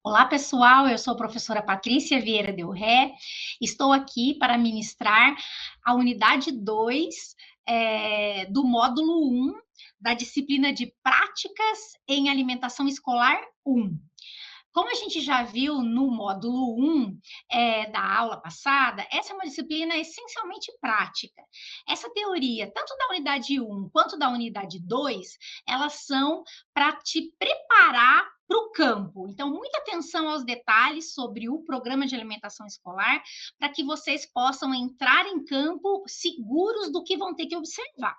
Olá, pessoal. Eu sou a professora Patrícia Vieira Del Ré. Estou aqui para ministrar a unidade 2 do módulo 1 da disciplina de Práticas em Alimentação Escolar 1. Como a gente já viu no módulo 1 da aula passada, essa é uma disciplina essencialmente prática. Essa teoria, tanto da unidade 1 quanto da unidade 2, elas são para te preparar para o campo. Então, muita atenção aos detalhes sobre o programa de alimentação escolar, para que vocês possam entrar em campo seguros do que vão ter que observar.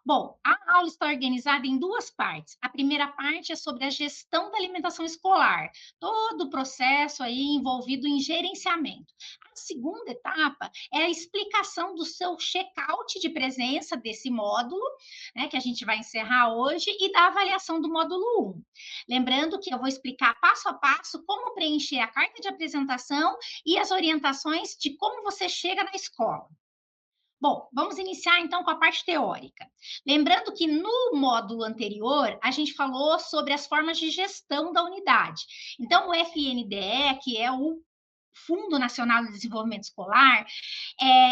Bom, a aula está organizada em duas partes. A primeira parte é sobre a gestão da alimentação escolar, todo o processo aí envolvido em gerenciamento. A segunda etapa é a explicação do seu check-out de presença desse módulo, né, que a gente vai encerrar hoje, e da avaliação do módulo 1. Lembrando que eu vou explicar passo a passo como preencher a carta de apresentação e as orientações de como você chega na escola. Bom, vamos iniciar então com a parte teórica. Lembrando que no módulo anterior, a gente falou sobre as formas de gestão da unidade. Então, o FNDE, que é o Fundo Nacional de Desenvolvimento Escolar,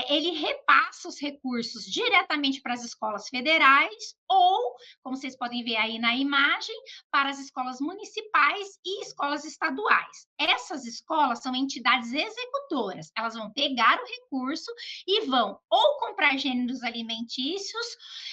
ele repassa os recursos diretamente para as escolas federais ou, como vocês podem ver aí na imagem, para as escolas municipais e escolas estaduais. Essas escolas são entidades executoras, elas vão pegar o recurso e vão ou comprar gêneros alimentícios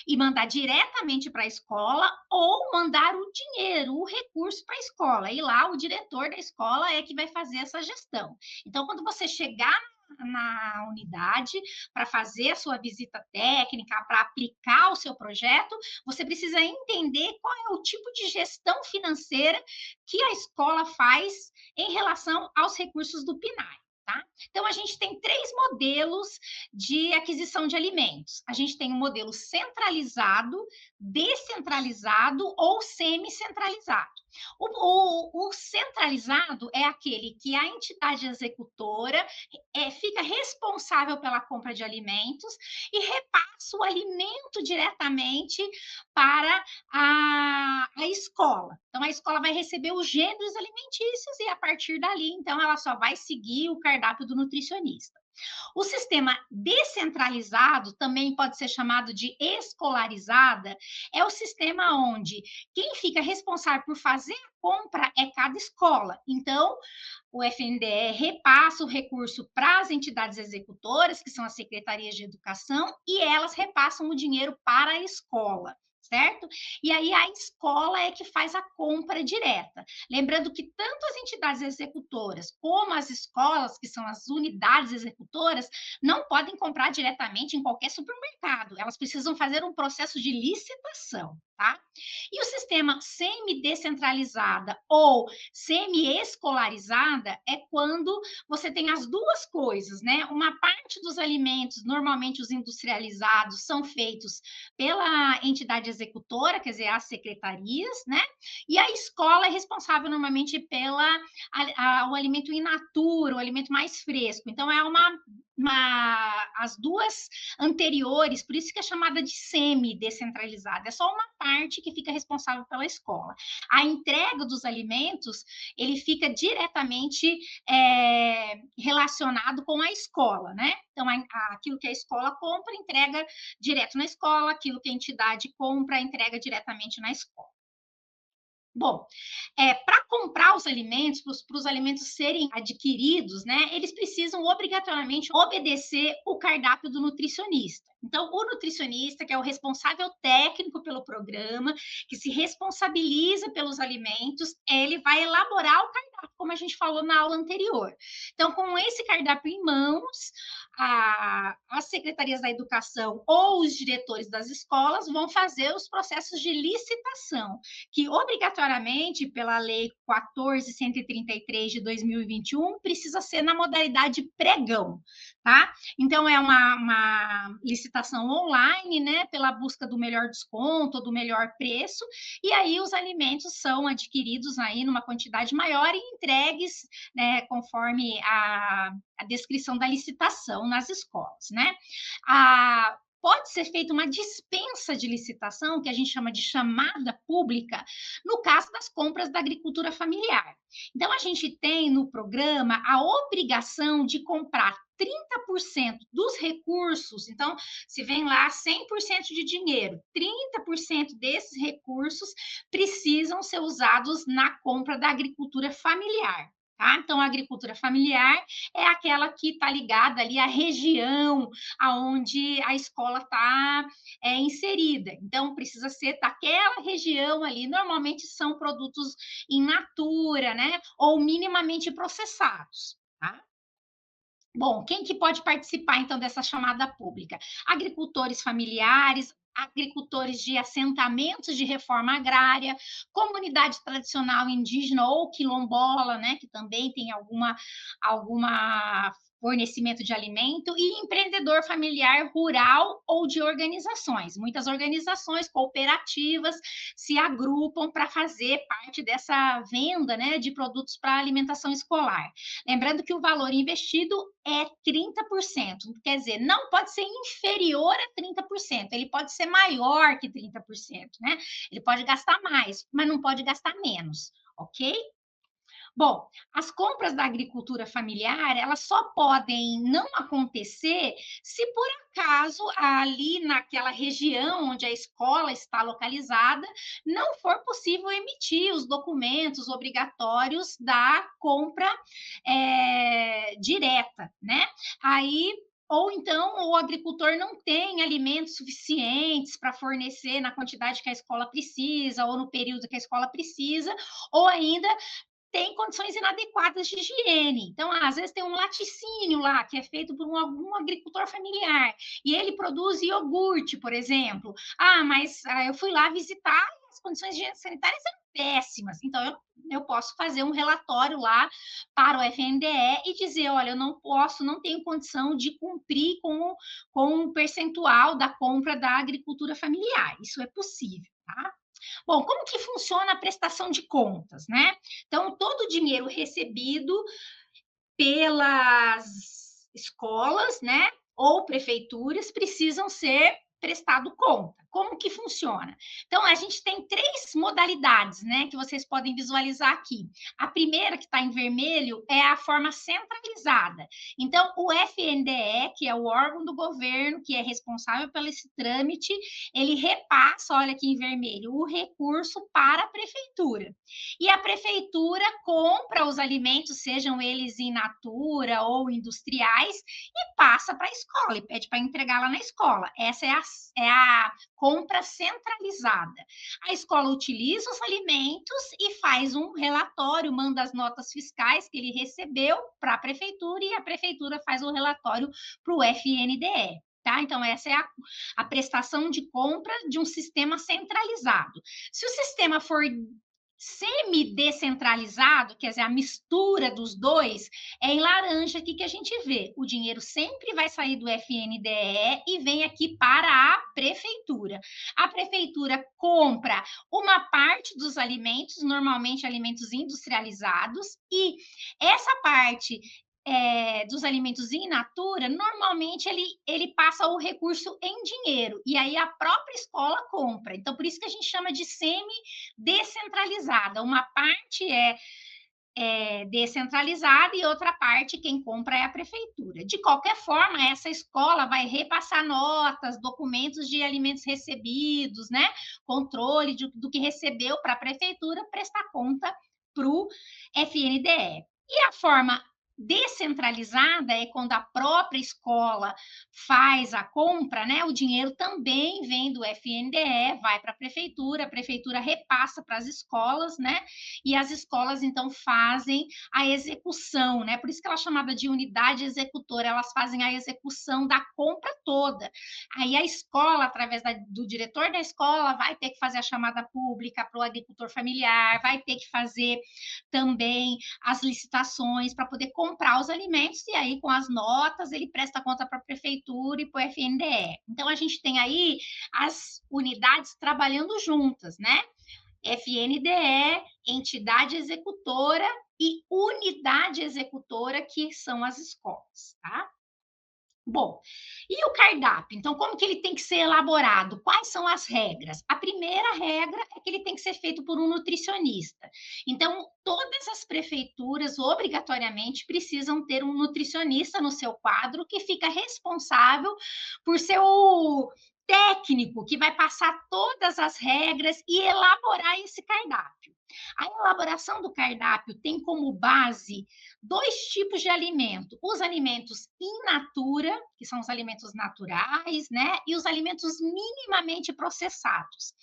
e mandar diretamente para a escola ou mandar o dinheiro, o recurso para a escola. E lá o diretor da escola é que vai fazer essa gestão. Então, quando você chegar na unidade para fazer a sua visita técnica, para aplicar o seu projeto, você precisa entender qual é o tipo de gestão financeira que a escola faz em relação aos recursos do PNAE. Tá? Então, a gente tem três modelos de aquisição de alimentos. A gente tem o modelo centralizado, descentralizado ou semi-centralizado. O centralizado é aquele que a entidade executora fica responsável pela compra de alimentos e repassa o alimento diretamente para a escola. Então, a escola vai receber os gêneros alimentícios e, a partir dali, então, ela só vai seguir o cardápio do nutricionista. O sistema descentralizado, também pode ser chamado de escolarizada, é o sistema onde quem fica responsável por fazer a compra é cada escola. Então, o FNDE repassa o recurso para as entidades executoras, que são as secretarias de educação, e elas repassam o dinheiro para a escola. Certo? E aí a escola é que faz a compra direta. Lembrando que tanto as entidades executoras como as escolas, que são as unidades executoras, não podem comprar diretamente em qualquer supermercado. Elas precisam fazer um processo de licitação, tá? E o sistema semi-descentralizada ou semi-escolarizada é quando você tem as duas coisas, né? Uma parte dos alimentos, normalmente os industrializados, são feitos pela entidade executora, quer dizer, as secretarias, né? E a escola é responsável normalmente pela o alimento in natura, o alimento mais fresco. Então, é as duas anteriores, por isso que é chamada de semi-descentralizada. É só uma parte que fica responsável pela escola. A entrega dos alimentos, ele fica diretamente relacionado com a escola, né? Então, aquilo que a escola compra, entrega direto na escola, aquilo que a entidade compra, entrega diretamente na escola. Bom, para comprar os alimentos, para os alimentos serem adquiridos, né, eles precisam obrigatoriamente obedecer o cardápio do nutricionista. Então, o nutricionista, que é o responsável técnico pelo programa, que se responsabiliza pelos alimentos, ele vai elaborar o cardápio, como a gente falou na aula anterior. Então, com esse cardápio em mãos, as secretarias da educação ou os diretores das escolas vão fazer os processos de licitação, que obrigatoriamente, pela Lei 14.133 de 2021, precisa ser na modalidade pregão, tá? Então, é uma licitação online, né, pela busca do melhor desconto, do melhor preço, e aí os alimentos são adquiridos aí numa quantidade maior e entregues, né, conforme a descrição da licitação nas escolas, né? pode ser feita uma dispensa de licitação, que a gente chama de chamada pública, no caso das compras da agricultura familiar. Então, a gente tem no programa a obrigação de comprar 30% dos recursos. Então, se vem lá 100% de dinheiro, 30% desses recursos precisam ser usados na compra da agricultura familiar. Tá? Então, a agricultura familiar é aquela que está ligada ali à região aonde a escola está inserida. Então, precisa ser daquela região ali. Normalmente são produtos in natura, né? Ou minimamente processados. Tá? Bom, quem que pode participar então dessa chamada pública? Agricultores familiares, agricultores de assentamentos de reforma agrária, comunidade tradicional indígena ou quilombola, né, que também tem alguma fornecimento de alimento, e empreendedor familiar rural ou de organizações. Muitas organizações cooperativas se agrupam para fazer parte dessa venda, né, de produtos para alimentação escolar. Lembrando que o valor investido é 30%, quer dizer, não pode ser inferior a 30%, ele pode ser maior que 30%, né? Ele pode gastar mais, mas não pode gastar menos, ok? Bom, as compras da agricultura familiar, elas só podem não acontecer se por acaso ali naquela região onde a escola está localizada, não for possível emitir os documentos obrigatórios da compra direta, né? Aí ou então o agricultor não tem alimentos suficientes para fornecer na quantidade que a escola precisa, ou no período que a escola precisa, ou ainda tem condições inadequadas de higiene. Então, às vezes tem um laticínio lá, que é feito por algum agricultor familiar, e ele produz iogurte, por exemplo. Mas eu fui lá visitar e as condições sanitárias são péssimas. Então, eu posso fazer um relatório lá para o FNDE e dizer, olha, eu não posso, não tenho condição de cumprir com o percentual da compra da agricultura familiar. Isso é possível, tá? Bom, como que funciona a prestação de contas, né? Então, todo o dinheiro recebido pelas escolas, né, ou prefeituras precisam ser prestado conta. Como que funciona? Então, a gente tem três modalidades, né, que vocês podem visualizar aqui. A primeira, que está em vermelho, é a forma centralizada. Então, o FNDE, que é o órgão do governo que é responsável pelo esse trâmite, ele repassa, olha aqui em vermelho, o recurso para a prefeitura. E a prefeitura compra os alimentos, sejam eles in natura ou industriais, e passa para a escola, e pede para entregar lá na escola. Essa é a compra centralizada. A escola utiliza os alimentos e faz um relatório, manda as notas fiscais que ele recebeu para a prefeitura, e a prefeitura faz o relatório para o FNDE. Tá? Então, essa é a prestação de compra de um sistema centralizado. Se o sistema for semi-descentralizado, quer dizer, a mistura dos dois, é em laranja aqui que a gente vê. O dinheiro sempre vai sair do FNDE e vem aqui para a prefeitura. A prefeitura compra uma parte dos alimentos, normalmente alimentos industrializados, e essa parte dos alimentos in natura, normalmente ele passa o recurso em dinheiro, e aí a própria escola compra. Então, por isso que a gente chama de semi-descentralizada. Uma parte é descentralizada e outra parte, quem compra é a prefeitura. De qualquer forma, essa escola vai repassar notas, documentos de alimentos recebidos, né? Controle do que recebeu para a prefeitura, prestar conta para o FNDE. E a forma descentralizada é quando a própria escola faz a compra, né? O dinheiro também vem do FNDE, vai para a prefeitura repassa para as escolas, né? E as escolas então fazem a execução, né? Por isso que ela é chamada de unidade executora, elas fazem a execução da compra toda. Aí a escola, através do diretor da escola, vai ter que fazer a chamada pública para o agricultor familiar, vai ter que fazer também as licitações para poder comprar os alimentos, e aí com as notas ele presta conta para a prefeitura e para o FNDE. Então a gente tem aí as unidades trabalhando juntas, né? FNDE, entidade executora e unidade executora, que são as escolas, tá? Bom, e o cardápio? Então, como que ele tem que ser elaborado? Quais são as regras? A primeira regra é que ele tem que ser feito por um nutricionista. Então, todas as prefeituras obrigatoriamente precisam ter um nutricionista no seu quadro que fica responsável por ser o técnico que vai passar todas as regras e elaborar esse cardápio. A elaboração do cardápio tem como base dois tipos de alimento: os alimentos in natura, que são os alimentos naturais, né? E os alimentos minimamente processados.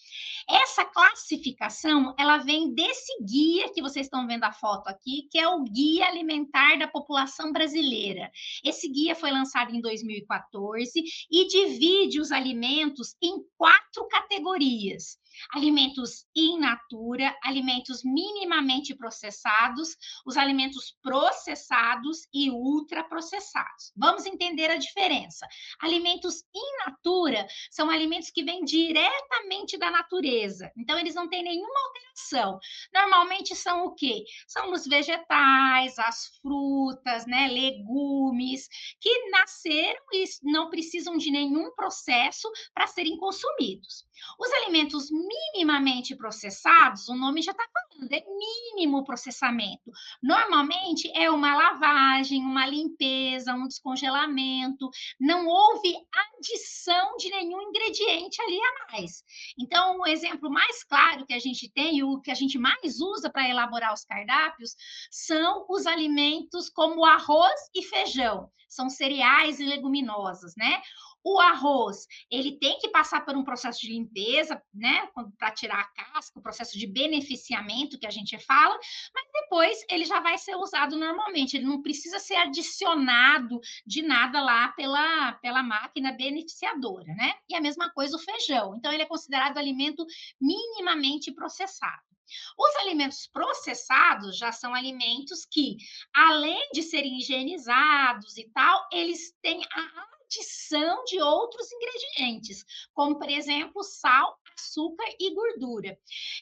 Essa classificação, ela vem desse guia que vocês estão vendo a foto aqui, que é o Guia Alimentar da População Brasileira. Esse guia foi lançado em 2014 e divide os alimentos em 4 categorias: alimentos in natura, alimentos minimamente processados, os alimentos processados e ultraprocessados. Vamos entender a diferença. Alimentos in natura são alimentos que vêm diretamente da natureza, então eles não têm nenhuma alteração. Normalmente são o quê? São os vegetais, as frutas, né, legumes, que nasceram e não precisam de nenhum processo para serem consumidos. Os alimentos minimamente processados, o nome já está falando, é mínimo processamento. Normalmente é uma lavagem, uma limpeza, um descongelamento, não houve adição de nenhum ingrediente ali a mais. Então, o exemplo mais claro que a gente tem, e o que a gente mais usa para elaborar os cardápios, são os alimentos como arroz e feijão, são cereais e leguminosas, né? O arroz, ele tem que passar por um processo de limpeza, né, para tirar a casca, o processo de beneficiamento que a gente fala, mas depois ele já vai ser usado normalmente, ele não precisa ser adicionado de nada lá pela máquina beneficiadora, né? E a mesma coisa o feijão. Então, ele é considerado alimento minimamente processado. Os alimentos processados já são alimentos que, além de serem higienizados e tal, eles têm a adição de outros ingredientes, como, por exemplo, sal, açúcar e gordura,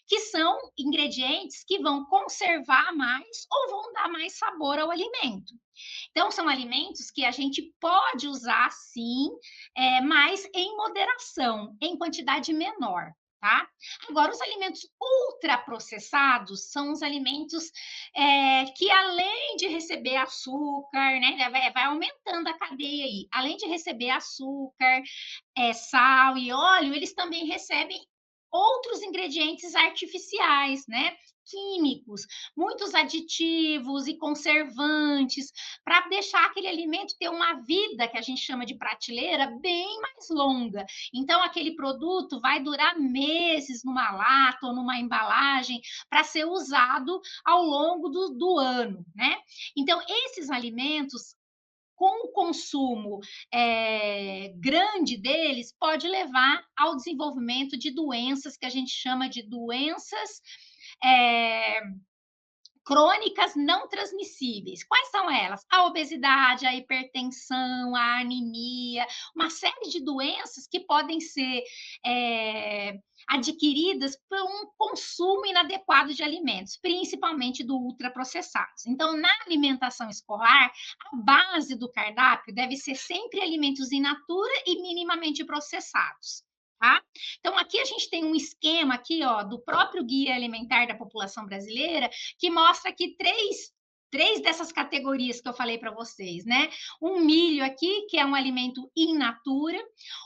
que são ingredientes que vão conservar mais ou vão dar mais sabor ao alimento. Então, são alimentos que a gente pode usar sim, mas em moderação, em quantidade menor. Tá? Agora, os alimentos ultraprocessados são os alimentos que, além de receber açúcar, né, vai aumentando a cadeia aí, além de receber açúcar, sal e óleo, eles também recebem outros ingredientes artificiais, né? Químicos, muitos aditivos e conservantes, para deixar aquele alimento ter uma vida que a gente chama de prateleira bem mais longa. Então, aquele produto vai durar meses numa lata ou numa embalagem para ser usado ao longo do ano, né? Então, esses alimentos com o consumo grande deles, pode levar ao desenvolvimento de doenças que a gente chama de doenças é, crônicas não transmissíveis. Quais são elas? A obesidade, a hipertensão, a anemia, uma série de doenças que podem ser adquiridas por um consumo inadequado de alimentos, principalmente do ultraprocessados. Então, na alimentação escolar, a base do cardápio deve ser sempre alimentos in natura e minimamente processados. Tá? Então, aqui a gente tem um esquema aqui, ó, do próprio Guia Alimentar da População Brasileira, que mostra aqui três dessas categorias que eu falei para vocês, né? Um milho aqui, que é um alimento in natura,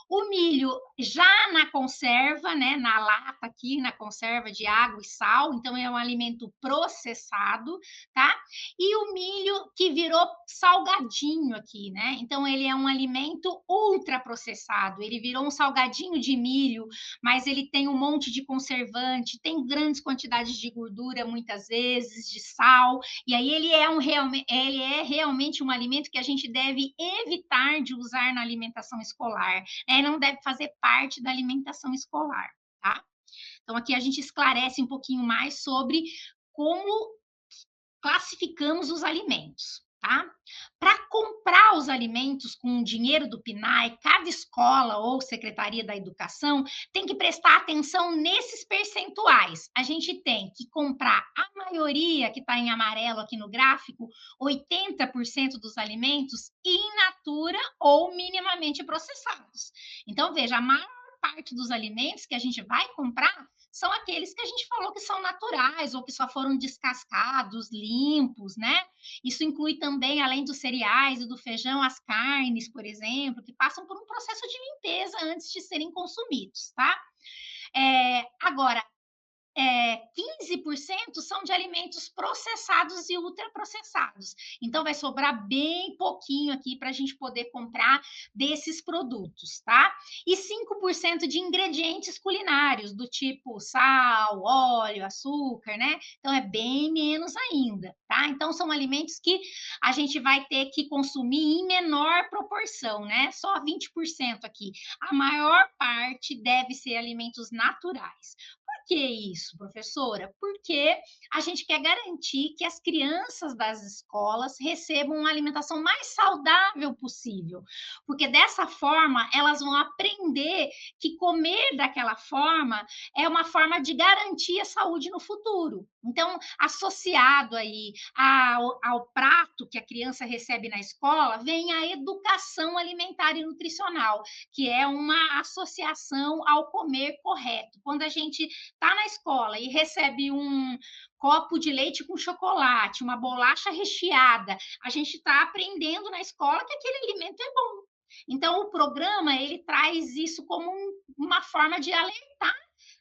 o milho já na conserva, né? Na lata aqui, na conserva de água e sal, então é um alimento processado, tá? E o milho que virou salgadinho aqui, né? Então ele é um alimento ultraprocessado, ele virou um salgadinho de milho, mas ele tem um monte de conservante, tem grandes quantidades de gordura muitas vezes, de sal, e aí ele é realmente um alimento que a gente deve evitar de usar na alimentação escolar, né? Não deve fazer parte da alimentação escolar, tá? Então aqui a gente esclarece um pouquinho mais sobre como classificamos os alimentos. tá? Para comprar os alimentos com o dinheiro do PNAE, cada escola ou Secretaria da Educação tem que prestar atenção nesses percentuais. A gente tem que comprar a maioria, que está em amarelo aqui no gráfico, 80% dos alimentos in natura ou minimamente processados. Então, veja, a maior parte dos alimentos que a gente vai comprar são aqueles que a gente falou que são naturais ou que só foram descascados, limpos, né? Isso inclui também, além dos cereais e do feijão, as carnes, por exemplo, que passam por um processo de limpeza antes de serem consumidos, tá? Agora, 15% são de alimentos processados e ultraprocessados. Então, vai sobrar bem pouquinho aqui para a gente poder comprar desses produtos, tá? E 5% de ingredientes culinários, do tipo sal, óleo, açúcar, né? Então, é bem menos ainda, tá? Então, são alimentos que a gente vai ter que consumir em menor proporção, né? Só 20% aqui. A maior parte deve ser alimentos naturais. Por que isso, professora? Porque a gente quer garantir que as crianças das escolas recebam uma alimentação mais saudável possível, porque dessa forma elas vão aprender que comer daquela forma é uma forma de garantir a saúde no futuro. Então, associado aí ao prato que a criança recebe na escola, vem a educação alimentar e nutricional, que é uma associação ao comer correto. Quando a gente está na escola e recebe um copo de leite com chocolate, uma bolacha recheada, a gente está aprendendo na escola que aquele alimento é bom. Então, o programa, ele traz isso como uma forma de alertar,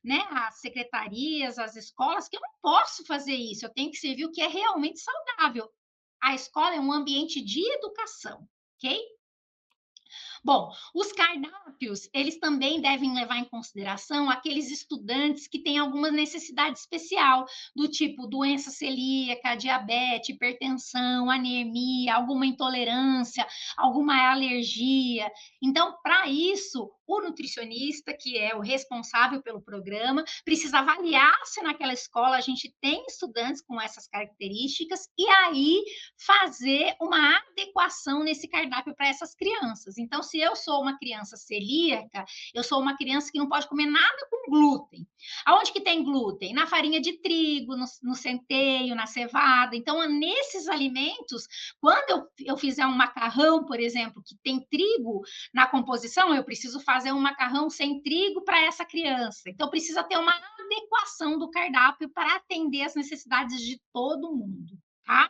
né, as secretarias, as escolas, que eu não posso fazer isso, eu tenho que servir o que é realmente saudável. A escola é um ambiente de educação, ok? Bom, os cardápios, eles também devem levar em consideração aqueles estudantes que têm alguma necessidade especial, do tipo doença celíaca, diabetes, hipertensão, anemia, alguma intolerância, alguma alergia. Então, para isso, o nutricionista, que é o responsável pelo programa, precisa avaliar se naquela escola a gente tem estudantes com essas características e aí fazer uma adequação nesse cardápio para essas crianças. Então, se eu sou uma criança celíaca, eu sou uma criança que não pode comer nada com glúten. Aonde que tem glúten? Na farinha de trigo, no centeio, na cevada. Então, nesses alimentos, quando eu fizer um macarrão, por exemplo, que tem trigo na composição, eu preciso fazer um macarrão sem trigo para essa criança. Então, precisa ter uma adequação do cardápio para atender as necessidades de todo mundo, tá?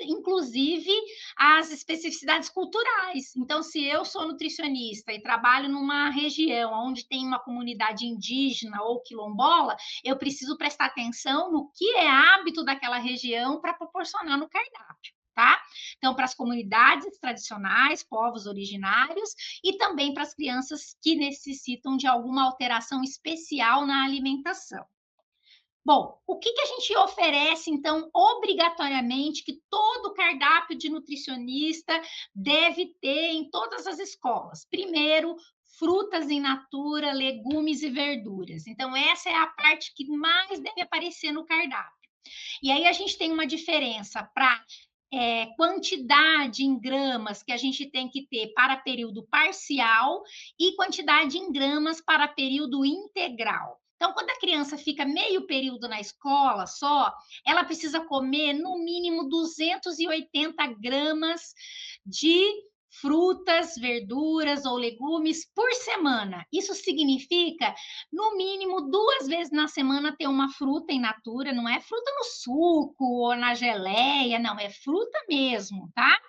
Inclusive as especificidades culturais. Então, se eu sou nutricionista e trabalho numa região onde tem uma comunidade indígena ou quilombola, eu preciso prestar atenção no que é hábito daquela região para proporcionar no cardápio. Tá? Então, para as comunidades tradicionais, povos originários, e também para as crianças que necessitam de alguma alteração especial na alimentação. Bom, o que a gente oferece, então, obrigatoriamente, que todo cardápio de nutricionista deve ter em todas as escolas? Primeiro, frutas in natura, legumes e verduras. Então, essa é a parte que mais deve aparecer no cardápio. E aí a gente tem uma diferença para quantidade em gramas que a gente tem que ter para período parcial e quantidade em gramas para período integral. Então, quando a criança fica meio período na escola só, ela precisa comer no mínimo 280 gramas de frutas, verduras ou legumes por semana. Isso significa, no mínimo, 2 vezes na semana ter uma fruta in natura, não é fruta no suco ou na geleia, não, é fruta mesmo, tá?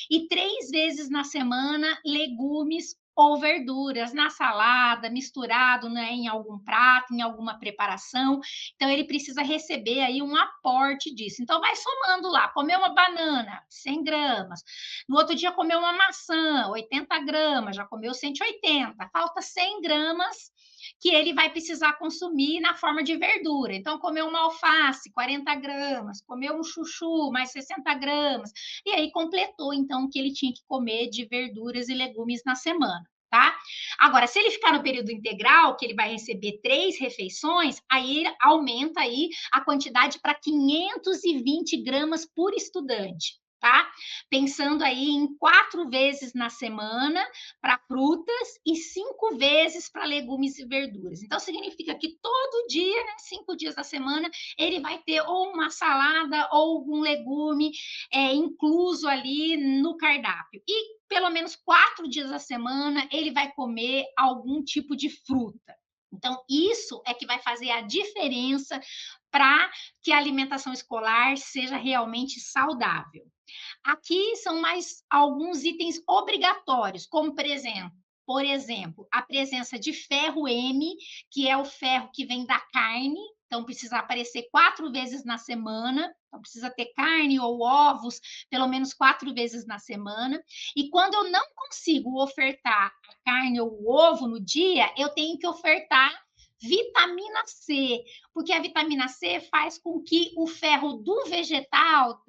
E 3 vezes na semana, legumes ou verduras na salada, misturado, né, em algum prato, em alguma preparação. Então, ele precisa receber aí um aporte disso. Então, vai somando lá, comeu uma banana, 100 gramas. No outro dia, comeu uma maçã, 80 gramas, já comeu 180. Falta 100 gramas que ele vai precisar consumir na forma de verdura. Então, comeu uma alface, 40 gramas, comeu um chuchu, mais 60 gramas, e aí completou, então, o que ele tinha que comer de verduras e legumes na semana. Tá? Agora, se ele ficar no período integral, que ele vai receber 3 refeições, aí aumenta aí a quantidade para 520 gramas por estudante. tá? Pensando aí em 4 vezes na semana para frutas e 5 vezes para legumes e verduras. Então, significa que todo dia, né, 5 dias da semana, ele vai ter ou uma salada ou algum legume incluso ali no cardápio. E pelo menos 4 dias da semana ele vai comer algum tipo de fruta. Então, isso é que vai fazer a diferença para que a alimentação escolar seja realmente saudável. Aqui são mais alguns itens obrigatórios, como por exemplo, a presença de ferro M, que é o ferro que vem da carne, então precisa aparecer 4 vezes na semana, então precisa ter carne ou ovos pelo menos 4 vezes na semana. E quando eu não consigo ofertar a carne ou o ovo no dia, eu tenho que ofertar vitamina C, porque a vitamina C faz com que o ferro do vegetal,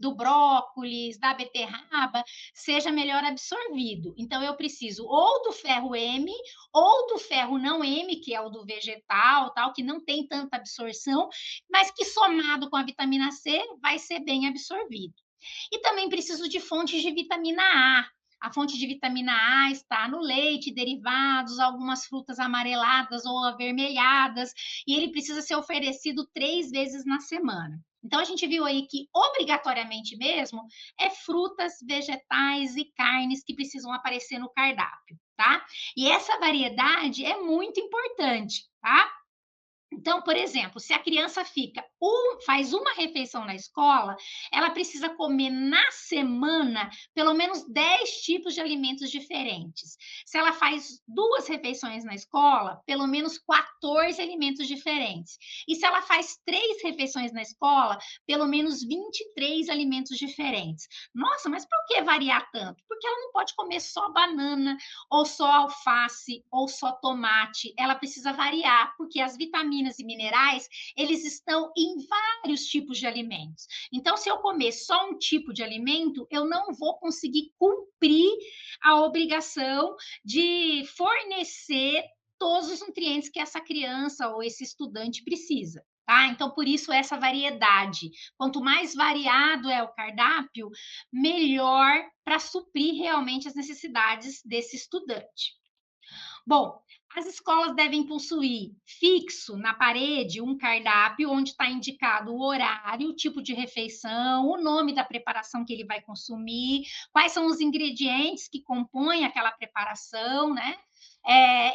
do brócolis, da beterraba, seja melhor absorvido. Então, eu preciso ou do ferro M ou do ferro não M, que é o do vegetal, tal, que não tem tanta absorção, mas que somado com a vitamina C vai ser bem absorvido. E também preciso de fontes de vitamina A. A fonte de vitamina A está no leite, derivados, algumas frutas amareladas ou avermelhadas, e ele precisa ser oferecido 3 vezes na semana. Então, a gente viu aí que, obrigatoriamente mesmo, é frutas, vegetais e carnes que precisam aparecer no cardápio, tá? E essa variedade é muito importante, tá? Então, por exemplo, se a criança faz uma refeição na escola, ela precisa comer na semana pelo menos 10 tipos de alimentos diferentes. Se ela faz 2 refeições na escola, pelo menos 14 alimentos diferentes. E se ela faz 3 refeições na escola, pelo menos 23 alimentos diferentes. Nossa, mas por que variar tanto? Porque ela não pode comer só banana, ou só alface, ou só tomate. Ela precisa variar, porque as vitaminas e minerais, eles estão em vários tipos de alimentos. Então, se eu comer só um tipo de alimento, eu não vou conseguir cumprir a obrigação de fornecer todos os nutrientes que essa criança ou esse estudante precisa. Tá? Então, por isso, essa variedade. Quanto mais variado é o cardápio, melhor para suprir realmente as necessidades desse estudante. Bom, as escolas devem possuir fixo na parede um cardápio onde está indicado o horário, o tipo de refeição, o nome da preparação que ele vai consumir, quais são os ingredientes que compõem aquela preparação, né?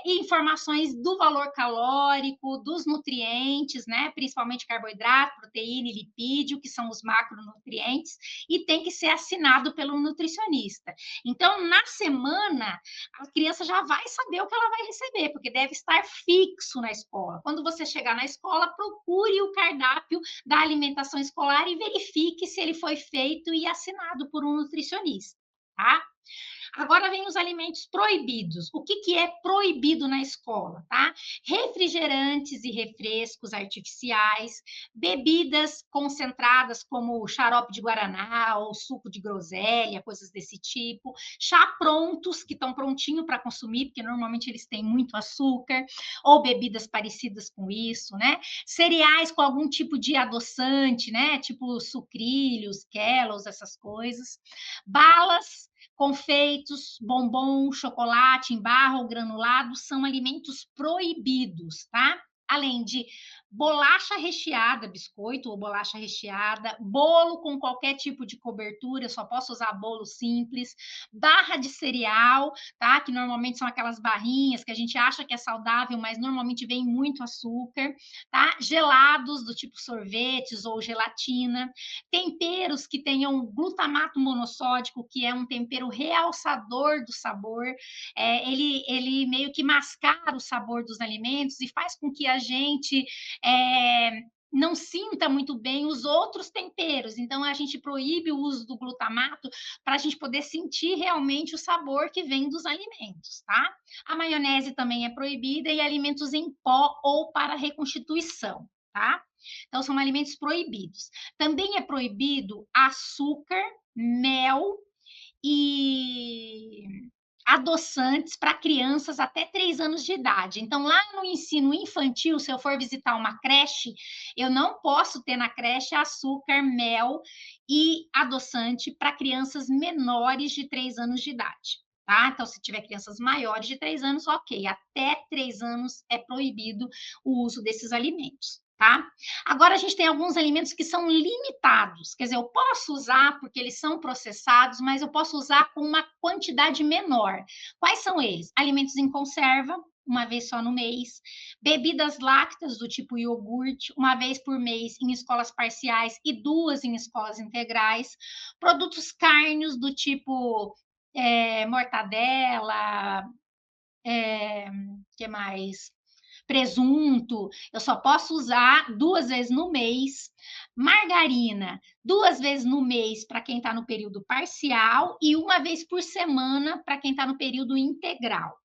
E informações do valor calórico, dos nutrientes, né? Principalmente carboidrato, proteína e lipídio, que são os macronutrientes, e tem que ser assinado pelo nutricionista. Então, na semana, a criança já vai saber o que ela vai receber, porque deve estar fixo na escola. Quando você chegar na escola, procure o cardápio da alimentação escolar e verifique se ele foi feito e assinado por um nutricionista, tá? Agora vem os alimentos proibidos. O que, que é proibido na escola, tá? Refrigerantes e refrescos artificiais, bebidas concentradas como xarope de guaraná ou suco de groselha, coisas desse tipo, chá prontos que estão prontinho para consumir, porque normalmente eles têm muito açúcar, ou bebidas parecidas com isso, né? Cereais com algum tipo de adoçante, né? Tipo sucrilhos, Kellogg's, essas coisas. Balas, confeitos, bombom, chocolate em barra ou granulado são alimentos proibidos, tá? Além de bolacha recheada, biscoito ou bolacha recheada, bolo com qualquer tipo de cobertura, só posso usar bolo simples, barra de cereal, tá? Que normalmente são aquelas barrinhas que a gente acha que é saudável, mas normalmente vem muito açúcar, tá? Gelados do tipo sorvetes ou gelatina, temperos que tenham glutamato monossódico, que é um tempero realçador do sabor, ele meio que mascara o sabor dos alimentos e faz com que a gente não sinta muito bem os outros temperos. Então, a gente proíbe o uso do glutamato para a gente poder sentir realmente o sabor que vem dos alimentos, tá? A maionese também é proibida e alimentos em pó ou para reconstituição, tá? Então, são alimentos proibidos. Também é proibido açúcar, mel e adoçantes para crianças até 3 anos de idade. Então, lá no ensino infantil, se eu for visitar uma creche, eu não posso ter na creche açúcar, mel e adoçante para crianças menores de 3 anos de idade. Tá? Então, se tiver crianças maiores de 3 anos, ok. Até 3 anos é proibido o uso desses alimentos. Tá? Agora, a gente tem alguns alimentos que são limitados, quer dizer, eu posso usar porque eles são processados, mas eu posso usar com uma quantidade menor. Quais são eles? Alimentos em conserva, uma vez só no mês, bebidas lácteas do tipo iogurte, uma vez por mês em escolas parciais e 2 em escolas integrais, produtos cárneos do tipo mortadela, que mais? Presunto, eu só posso usar 2 vezes no mês. Margarina, 2 vezes no mês para quem está no período parcial e uma vez por semana para quem está no período integral.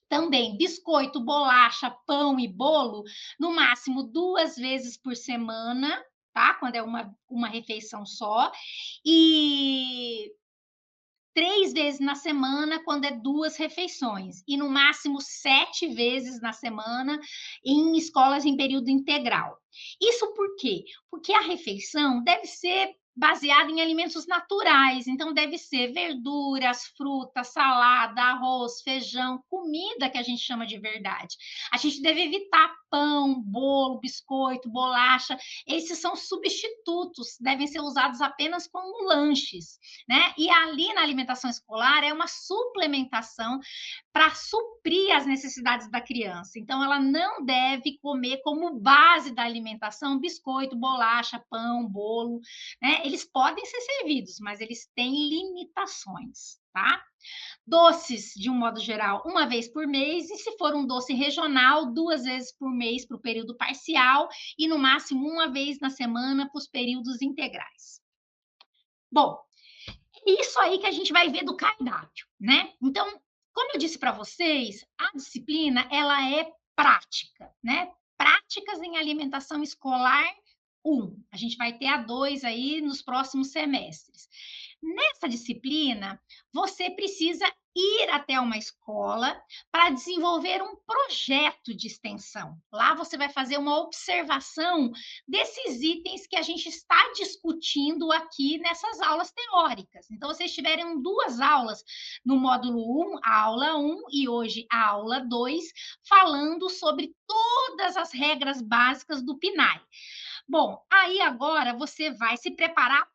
Também biscoito, bolacha, pão e bolo, no máximo 2 vezes por semana, tá? Quando é uma refeição só. E 3 vezes na semana, quando é 2 refeições, e no máximo 7 vezes na semana em escolas em período integral. Isso por quê? Porque a refeição deve ser baseada em alimentos naturais, então deve ser verduras, frutas, salada, arroz, feijão, comida que a gente chama de verdade. A gente deve evitar pão, bolo, biscoito, bolacha, esses são substitutos, devem ser usados apenas como lanches, né? E ali na alimentação escolar é uma suplementação para suprir as necessidades da criança. Então, ela não deve comer como base da alimentação biscoito, bolacha, pão, bolo, né? Eles podem ser servidos, mas eles têm limitações, tá? Doces, de um modo geral, uma vez por mês, e se for um doce regional, 2 vezes por mês para o período parcial e no máximo uma vez na semana para os períodos integrais. Bom, isso aí que a gente vai ver do cardápio, né? Então, como eu disse para vocês, a disciplina ela é prática, né? Práticas em alimentação escolar 1. A gente vai ter a 2 aí nos próximos semestres. Nessa disciplina, você precisa ir até uma escola para desenvolver um projeto de extensão. Lá você vai fazer uma observação desses itens que a gente está discutindo aqui nessas aulas teóricas. Então, vocês tiveram 2 aulas no módulo 1, a aula 1 e hoje a aula 2, falando sobre todas as regras básicas do PNAE. Bom, aí agora você vai se preparar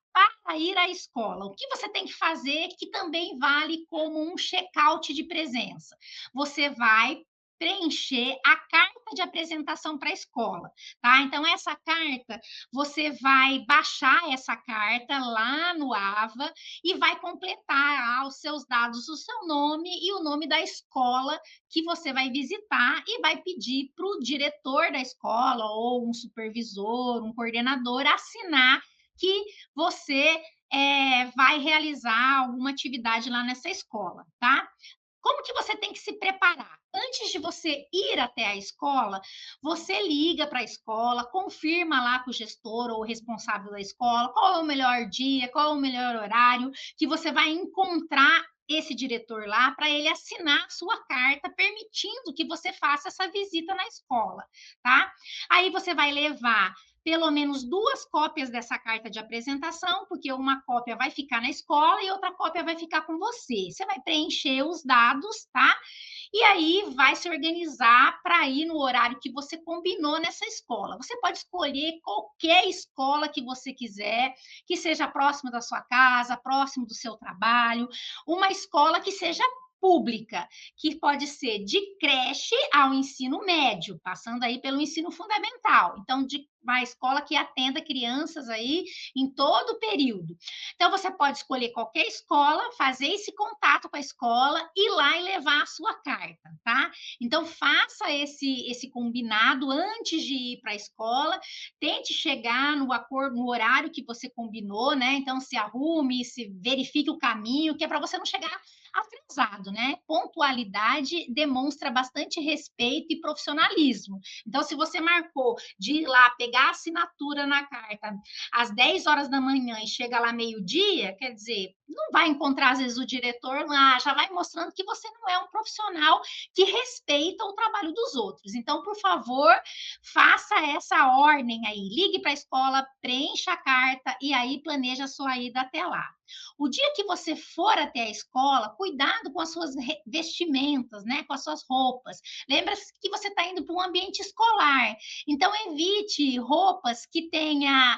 para ir à escola. O que você tem que fazer, que também vale como um check-out de presença? Você vai preencher a carta de apresentação para a escola, tá? Então, essa carta, você vai baixar essa carta lá no AVA e vai completar os seus dados, o seu nome e o nome da escola que você vai visitar e vai pedir para o diretor da escola ou um supervisor, um coordenador assinar que você vai realizar alguma atividade lá nessa escola, tá? Como que você tem que se preparar? Antes de você ir até a escola, você liga para a escola, confirma lá com o gestor ou o responsável da escola qual é o melhor dia, qual é o melhor horário que você vai encontrar esse diretor lá para ele assinar a sua carta permitindo que você faça essa visita na escola, tá? Aí você vai levar pelo menos 2 cópias dessa carta de apresentação, porque uma cópia vai ficar na escola e outra cópia vai ficar com você. Você vai preencher os dados, tá? E aí vai se organizar para ir no horário que você combinou nessa escola. Você pode escolher qualquer escola que você quiser, que seja próxima da sua casa, próximo do seu trabalho, uma escola que seja pública, que pode ser de creche ao ensino médio, passando aí pelo ensino fundamental. Então, de uma escola que atenda crianças aí em todo o período. Então, você pode escolher qualquer escola, fazer esse contato com a escola, ir lá e levar a sua carta, tá? Então, faça esse combinado antes de ir para a escola, tente chegar no acordo, no horário que você combinou, né? Então, se arrume, se verifique o caminho, que é para você não chegar atrasado, né? Pontualidade demonstra bastante respeito e profissionalismo. Então, se você marcou de ir lá pegar a assinatura na carta às 10 horas da manhã e chega lá meio-dia, quer dizer, não vai encontrar, às vezes, o diretor lá, já vai mostrando que você não é um profissional que respeita o trabalho dos outros. Então, por favor, faça essa ordem aí. Ligue para a escola, preencha a carta e aí planeja a sua ida até lá. O dia que você for até a escola, cuidado com as suas vestimentas, né? Com as suas roupas. Lembra-se que você está indo para um ambiente escolar. Então, evite roupas que tenha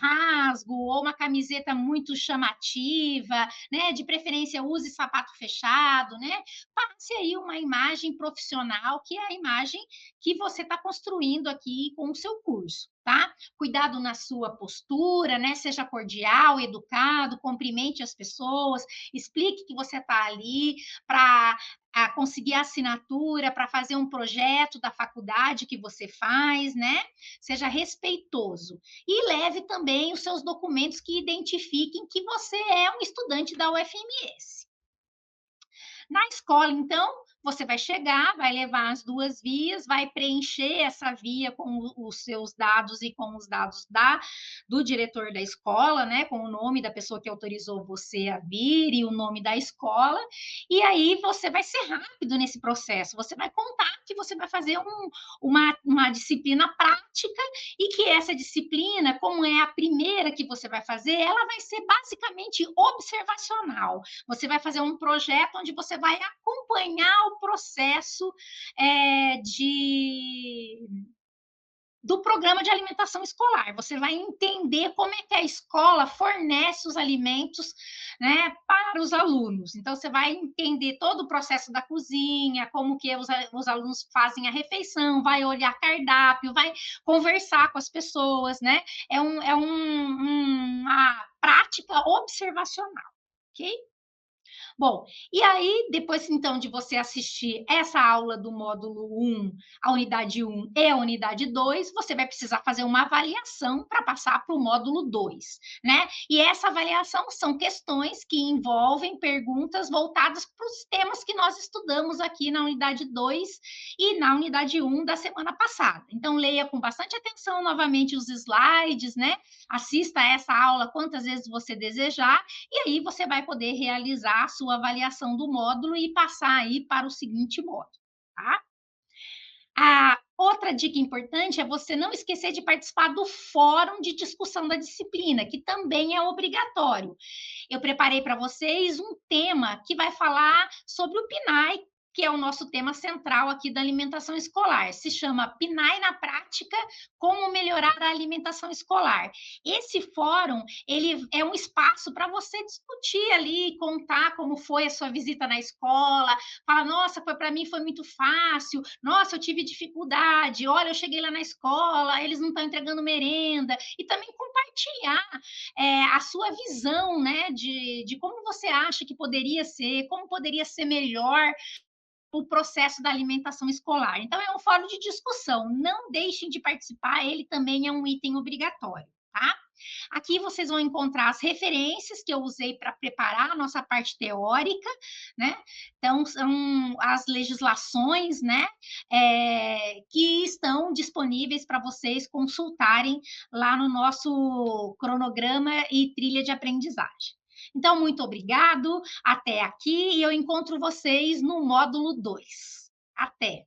rasgo ou uma camiseta muito chamativa, né? De preferência, use sapato fechado, né? Passe aí uma imagem profissional, que é a imagem que você está construindo aqui com o seu curso, tá? Cuidado na sua postura, né? Seja cordial, educado, cumprimente as pessoas, explique que você está ali para conseguir a assinatura, para fazer um projeto da faculdade que você faz, né? Seja respeitoso. E leve também os seus documentos que identifiquem que você é um estudante da UFMS. Na escola, então, você vai chegar, vai levar as duas vias, vai preencher essa via com os seus dados e com os dados do diretor da escola, né? Com o nome da pessoa que autorizou você a vir e o nome da escola. E aí você vai ser rápido nesse processo. Você vai contar que você vai fazer uma disciplina prática e que essa disciplina, como é a primeira que você vai fazer, ela vai ser basicamente observacional. Você vai fazer um projeto onde você vai acompanhar o processo do programa de alimentação escolar. Você vai entender como é que a escola fornece os alimentos, né, para os alunos. Então, você vai entender todo o processo da cozinha, como que os alunos fazem a refeição, vai olhar cardápio, vai conversar com as pessoas, né? Uma prática observacional, ok? Bom, e aí, depois então de você assistir essa aula do módulo 1, a unidade 1 e a unidade 2, você vai precisar fazer uma avaliação para passar para o módulo 2, né? E essa avaliação são questões que envolvem perguntas voltadas para os temas que nós estudamos aqui na unidade 2 e na unidade 1 da semana passada. Então, leia com bastante atenção novamente os slides, né? Assista a essa aula quantas vezes você desejar, e aí você vai poder realizar a sua avaliação do módulo e passar aí para o seguinte módulo, tá? A outra dica importante é você não esquecer de participar do fórum de discussão da disciplina, que também é obrigatório. Eu preparei para vocês um tema que vai falar sobre o PNAE, que é o nosso tema central aqui da alimentação escolar. Se chama PNAE na prática, como melhorar a alimentação escolar. Esse fórum, ele é um espaço para você discutir ali, contar como foi a sua visita na escola, falar, nossa, para mim foi muito fácil, nossa, eu tive dificuldade, olha, eu cheguei lá na escola, eles não estão entregando merenda, e também compartilhar a sua visão, né, de como você acha que poderia ser, como poderia ser melhor o processo da alimentação escolar. Então, é um fórum de discussão, não deixem de participar, ele também é um item obrigatório, tá? Aqui vocês vão encontrar as referências que eu usei para preparar a nossa parte teórica, né? Então, são as legislações, né? Que estão disponíveis para vocês consultarem lá no nosso cronograma e trilha de aprendizagem. Então, muito obrigado, até aqui, e eu encontro vocês no módulo 2. Até!